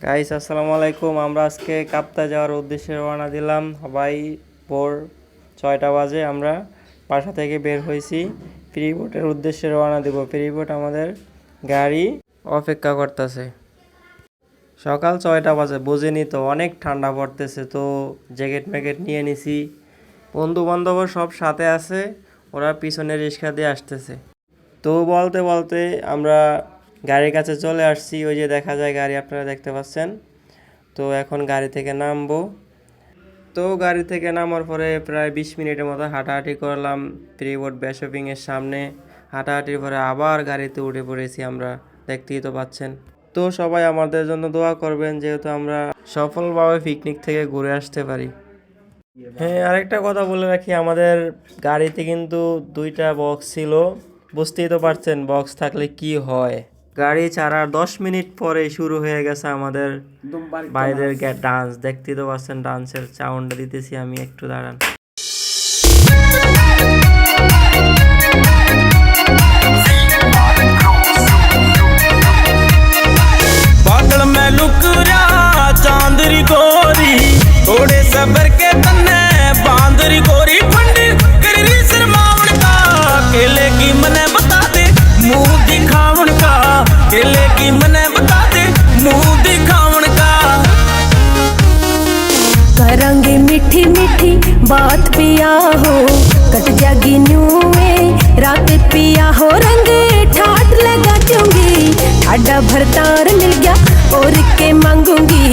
Guys আসসালামু আলাইকুম। আমরা আজকে কাপ্তাই যাওয়ার উদ্দেশ্যে রওনা দিলাম। সবাই ভোর 6টা বাজে আমরা বাসা থেকে বের হয়েছি। ফেরিবোটের উদ্দেশ্যে রওনা দিব। ফেরিবোট আমাদের গাড়ি অপেক্ষা করতেছে। সকাল 6টা বাজে, বুঝিনি তো অনেক ঠান্ডা পড়তেছে, তো জ্যাকেট ম্যাকেট নিয়ে নিছি। বন্ধু বান্ধব সব সাথে আছে, ওরা পিছনে রিক্সা দিয়ে আসতেছে। তো বলতে বলতে আমরা গাড়ির কাছে চলে আসছি। ওই যে দেখা যায় গাড়ি, আপনারা দেখতে পাচ্ছেন। তো এখন গাড়ি থেকে নামবো। তো গাড়ি থেকে নামার পরে প্রায় 20 মিনিটের মতো হাঁটাহাঁটি করলাম ফেরিবোট বে শপিংয়ের সামনে। হাঁটাহাঁটির পরে আবার গাড়িতে উঠে পড়েছি আমরা, দেখতেই তো পাচ্ছেন। তো সবাই আমাদের জন্য দোয়া করবেন, যেহেতু আমরা সফলভাবে পিকনিক থেকে ঘুরে আসতে পারি। হ্যাঁ, আরেকটা কথা বলে রাখি, আমাদের গাড়িতে কিন্তু 2টা বক্স ছিল। বুঝতেই তো পারছেন বক্স থাকলে কি হয়। গাড়ি ছাড়ার 10 মিনিট পরে শুরু হয়ে গেছে আমাদের বাইরের ডান্স। দেখতেই তো পাচ্ছেন, ডান্সের সাউন্ডটা দিতেছি আমি, একটু দাঁড়ান। पागल मैं लुक रहा चांदरी गोरी थोड़े सबर के तन्ने बांदरी गोरी फंडी करी शर्मावन का केले की मने बता दे मुंह दिखावन का केले की मने बता दे मुंह दिखावन का करांगे मीठी मीठी बात पिया हो कट जागी न्यू में रात पिया हो रंग ठाट लगा दूंगी ठाडा भरतार मिल गया और के मांगूंगी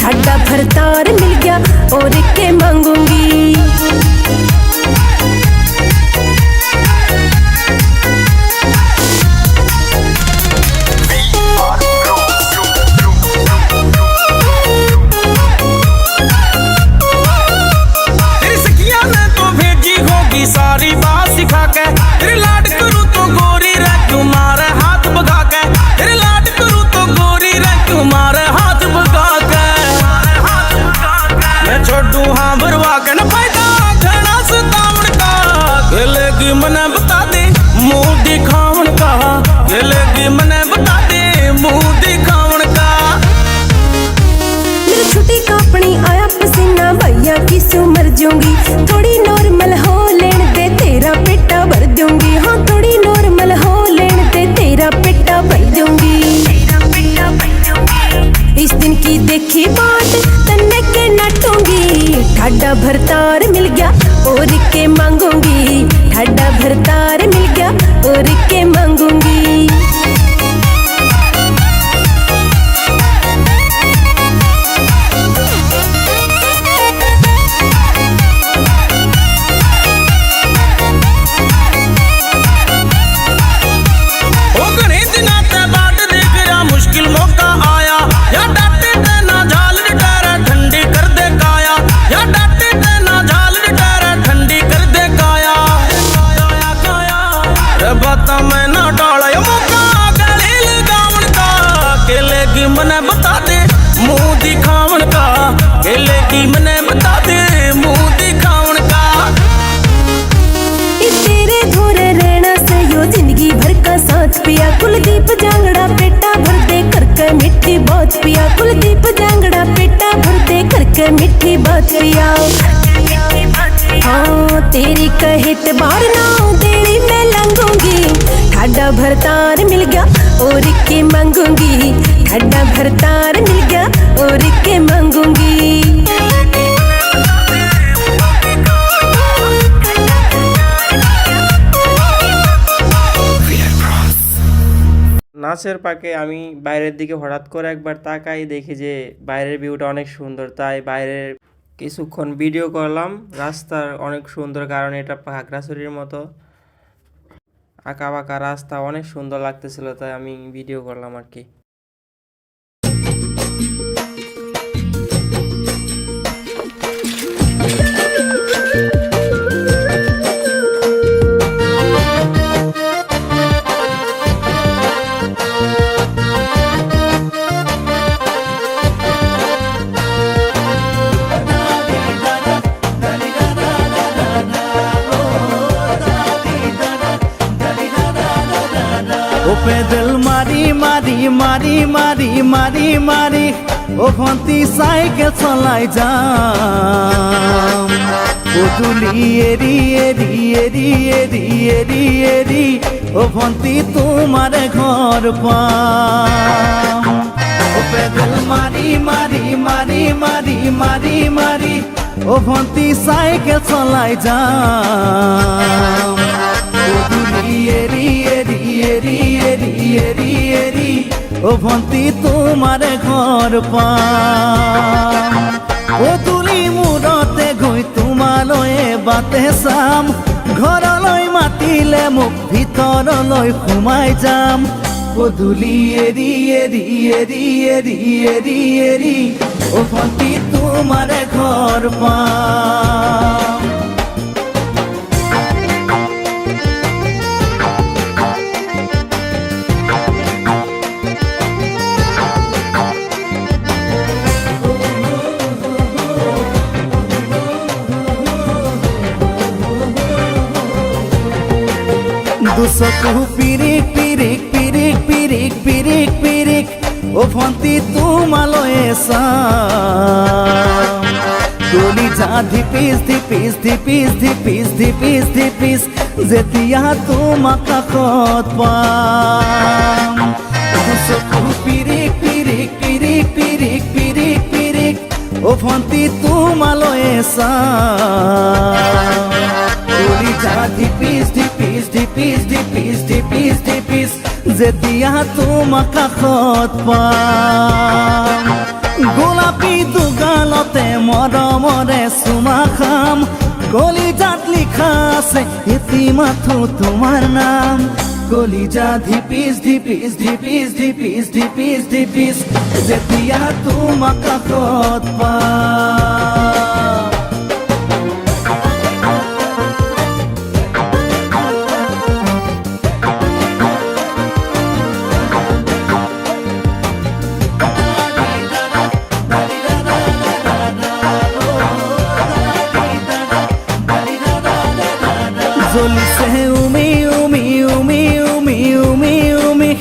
ठाडा भरतार मिल गया और के मांगूंगी। सारी बात सिखा के तेरे लाड करूं तो गोरी रे तुम्हारे हाथ भगा के तेरे लाड करूं तो गोरी रे तुम्हारे हाथ भगा के मैं छोड़ू हाँ भरवा के न फायदा घना सतावन का खेलेगी मने बता दे मुंह दिखावन का खेलेगी मने बता दे मुंह दिखावन का। मेरी छुट्टी कापनी आया पसीना भैया की सु मर जाऊंगी थोड़ी नॉर्मल हो तेरा पेटा भर दूंगी हाँ थोड़ी नॉर्मल हो लेन ते तेरा पेटा भर दूंगी। इस दिन की देखी बात तन्ने के नटूंगी ठाडा भरतार मिल गया और के मांगूंगी ठाडा भरतार मिल गया और के मांगूंगी। मुश्किल मौका आया या डाटे ते ना झाल डरा ठंडी कर दे काया या डाटे ते ना झाल डरा ठंडी कर दे काया रे बाता मैं ना डाला ये मौका गले लगावन का केले की मने बता दे मुंह दिखावन का केले की मने बता दे मुंह दिखावन का। तेरे धोरे रहना से यो जिंदगी भर का साथ पिया कुलदीप जांगड़ा पेटा भर दे करके मिठी बात पिया कुलदीप जांगड़ा पेटा भर दे करके मिठी बात पिया। हाँ तेरी कहित बार ना तेरी मैं लंघूंगी ठाडा भरतार मिल गया और के मांगूंगी ठाडा भरतार मिल गया और के मांगूंगी। নাচের পাকে আমি বাইরের দিকে হঠাৎ করে একবার তাকাই, দেখি যে বাইরের ভিউটা অনেক সুন্দর, তাই বাইরের কিছুক্ষণ ভিডিও করলাম। রাস্তার অনেক সুন্দর, কারণ এটা খাগড়াছড়ির মতো আঁকা বাঁকা রাস্তা, অনেক সুন্দর লাগতেছিল, তাই আমি ভিডিও করলাম আর কি। पैदल मारी मारी मारी मारी मारी मारी ও ভন্তি সাইকেল চলাই যাম পদুলি এরি এরি এরি এরি এরি এরি ও ভন্তি তোমার ঘর পাম ও পেদল মারি মারি মারি মারি মারি মারি ও ভন্তি সাইকেল চলাই যাম পদুলি এরি এরি এরি এরি এরি এরি ও ভন্তি তোমার ঘর পাম পদুলি মূৰতে গৈ তোমালৈয়ে বাটে চাম ঘৰলৈ মাতিলে মোক ভিতৰলৈ সোমাই যাম পদুলি এৰি এৰি এৰি এৰি এৰি এৰি ও ভন্তি তোমাৰ ঘৰ পাম দুচকু পিৰিক পিৰিক পিৰিক পিৰিক পিৰিক পিৰিক ও ভন্তি তোমালৈয়ে চাম গলি যা ধিপিচ ধিপিচ ধিপিচ ধিপিচ ধিপিচ ধিপিচ যেতিয়া তোমাক কাষত পাম দুচকু পিৰিক পিৰিক পিৰিক পিৰিক পিৰিক পিৰিক ও ভন্তি তোমালৈয়ে চাম গলি যা ধিপিচ ধিপিচ ধিপিচ ধিপিচ ধিপিচ ধিপিচ যেতিয়া তোমাক কাষত পাম গোলাপী দুগালতে মৰমৰে চুমা খাম কলিজাত লিখা আছে এটি মাথো তোমাৰ নাম কলিজা ধিপিচ ধিপিচ ধিপিচ ধিপিচ ধিপিচ ধিপিচ যেতিয়া তোমাক কাষত পাম জ্বলিছে উমি উমি উমি উমি উমি উমি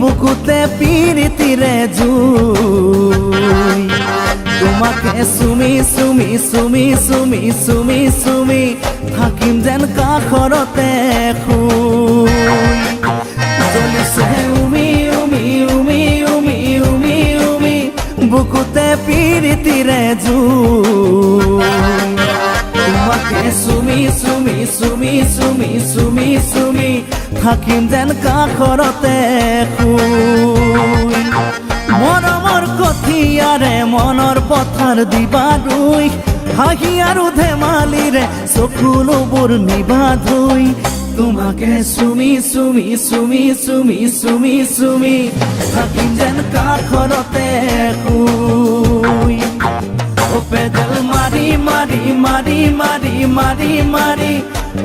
বুকুতে পিৰিতিৰে জুই তোমাকে চুমি চুমি চুমি চুমি চুমি চুমি থাকিম যেন কাষৰতে শুই জ্বলিছে উমি উমি উমি উমি উমি উমি বুকুতে পিৰিতিৰে জুই তোমাকে চুমি চুমি চুমি চুমি চুমি চুমি থাকিম যেন কাষৰতে শুই মৰমৰ কঠিয়াৰে মনৰ পথাৰ দিবা ৰুই হাঁহি আৰু ধেমালিৰে চকুলোবোৰ নিবা ধুই তোমাকে চুমি চুমি চুমি চুমি চুমি চুমি থাকিম যেন কাষৰতে শুই ও পেডেল মারি মারি মারি মারি মারি মারি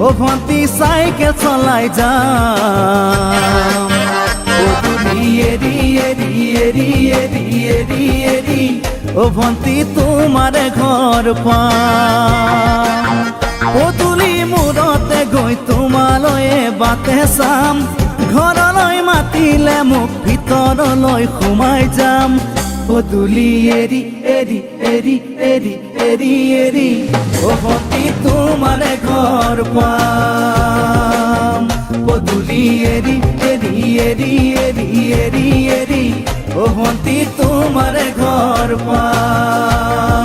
ও ভন্তি সাইকেল চলাই যাম পদুলি এরি এরি এরি এরি এরি এরি ও ভন্তি তোমার ঘর পাম পদুলি মূৰতে গৈ তোমালৈয়ে বাটে চাম ঘৰলৈ মাতিলে মোক ভিতৰলৈ সোমাই যাম পদুলি এরি এরি এরি এরি এরি এরি ও ভন্তি তোমার ঘর পাম পদুলি এরি এরি এরি এরি এরি এরি ও ভন্তি তোমার ঘর পাম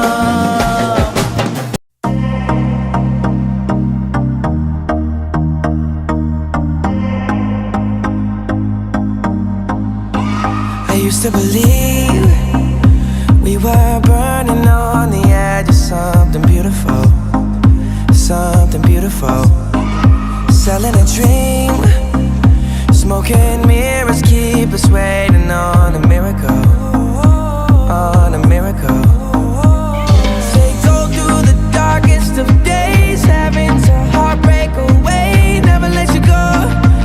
I used to believe we were burning on the edge of something beautiful, something beautiful. Selling a dream, smoking mirrors keep us waiting on a miracle, on a miracle. Say go through the darkest of days, having to heartbreak away. Never let you go,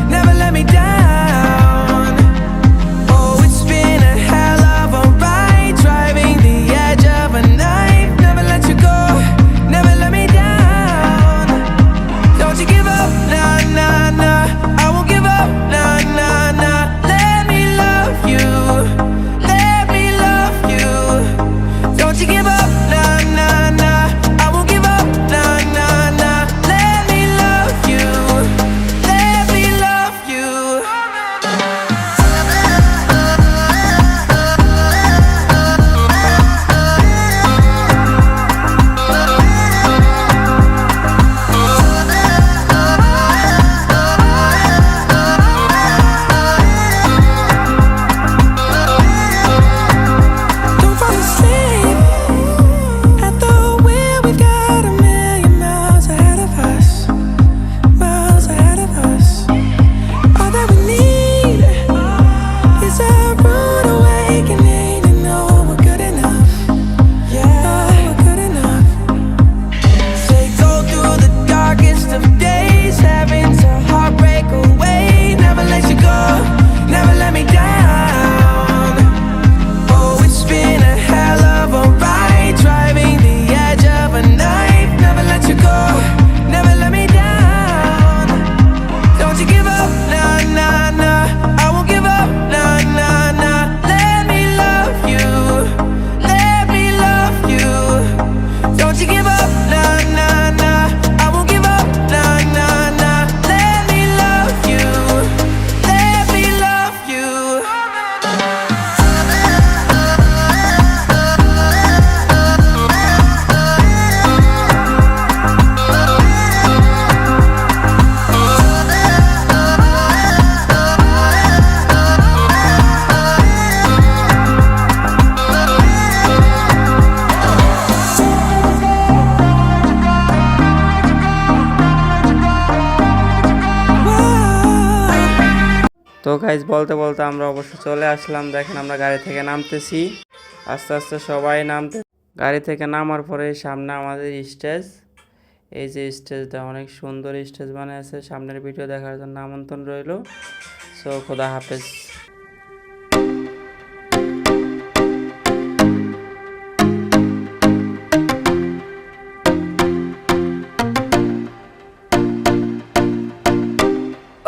never let me down. Oh, it's been a hell of a ride, driving the edge of a knife. Never let you go, never let me down. Don't you give up, nah, nah, nah. I won't give up, nah, nah, তো guys বলতে বলতে আমরা অবশ্য চলে আসলাম। দেখেন আমরা গাড়ি থেকে নামতেছি, আস্তে আস্তে সবাই গাড়ি থেকে নামার পরে সামনে আমাদের স্টেজ। এই যে স্টেজটা অনেক সুন্দর স্টেজ বানিয়েছে। সামনের ভিডিও দেখার জন্য আমন্ত্রণ রইল। সো খোদা হাফেজ।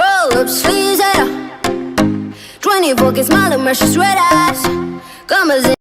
Roll up sleeves, yeah. 24 smile and my sweat ass. Come as